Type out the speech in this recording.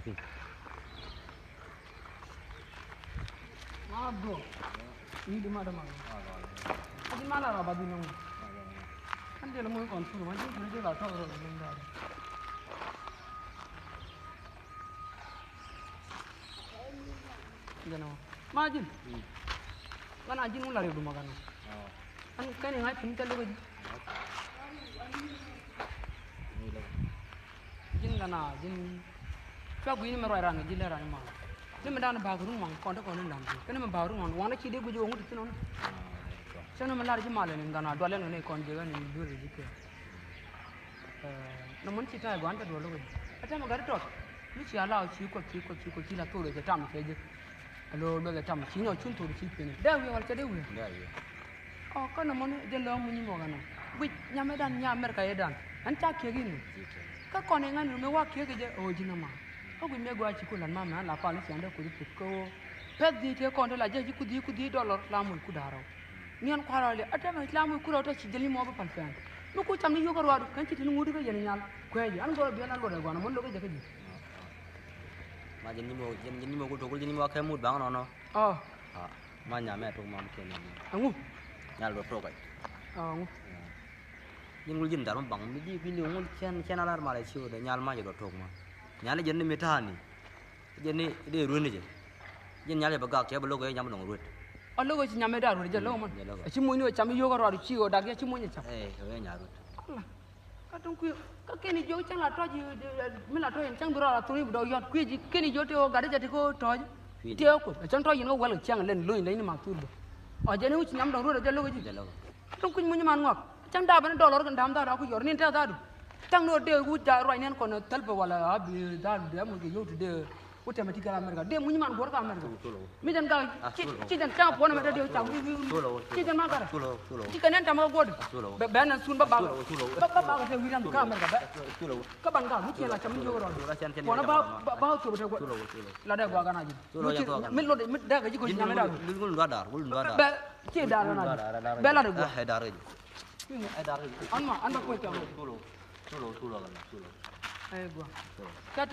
sih. Maaf bro, ini di mana mana? Di mana lah babi nong? Kan dia lemah kontur, macam dia tak tahu orang mendengar. Jangan, majin. Kan ajin ular itu makan. Kan yang ngapain kita lupa? Jin kana jin. Siapa ini meroy orang jin lerang mah. Dia mendan baharu mang, kontak konon nanti. Kan membaharu mang, wana cide guju orang itu non. Saya nama lari jemalah ni, kana dua lain ni kon jaga ni dua rezeki. Namun kita gua anda dua loh. Ada magar tu, ni siapa cikgu cila tu le cetam saja. Kalau le cetam, cina cun tu cikgu ni. Dah we walca dah we. Oh kan namun jelah munyi mau kana. Wih nyamedan nyamer kaya dan. Anta kaya gini. Kau konengan ni mewah kaya je. Oh jinama. Aku ni gua cikgu lan mama la paling si anda kudu pikau. Pet di dia kon la jadi kudi dollar lamun kudarau. Nian kuarale ada mah lamun kurau tu cijeli mau apa palfian. Lu ku camni yoga ruadu kan citi ngudi ke jadi nyal. Kau aja. Anu gua biar anu gua namun lu ke jadi. Ma jadi mau kudu jadi mau kayak mood bang nono. Oh. Ma nyame tu mam kene. Angu. Nyal do pro kai. Angu. Yang ngul dalam bang di video ngul chen alar Malaysia dah nyal ma jadi tok ma. Nyale jadi metani. Jadi dia ruin je. Jadi nyale bagak dia belok ke nyam nong ruin. Allah kau cinya meda ruin je lo man. Cimu ni cami yoga ruadu cio dah dia cimu ni cam. Kau nyaru. Allah. Kadang ku kini jauh cang lah toji, mila toji cang dura lah tuni budau yat kuji kini jauh tu gada jadi ko toji. Dia aku cang toji no walau cang len loin lain maksud. Oh jadi uci nyam dong ruin je lo kiji. Kadang ku munyi man ngak. Cang dah benar dolar kan dam dah aku yor ni dah dah. Cang no dia ku jar ruin ni kono telpa wala abi dah dia mungkin jauh tu dia. Udah mati kalau Amerika, dia munyi man gor kalau Amerika. Midan kalau cidan cang pun mereka dia cang. Cidan makar. Cikan yang cang gor. Benar sun bapa. Bapa kita wiram kalau Amerika. Kapan kau? Mungkin lah cang juga orang. Kau bawa tu betul. Lada gua kan aja. Milo dah gaji kau jangan dah. Gul dar. Cidan aja. Bela ada gua. Dar. Anma kau cang. Tulo. Eh gua. Kata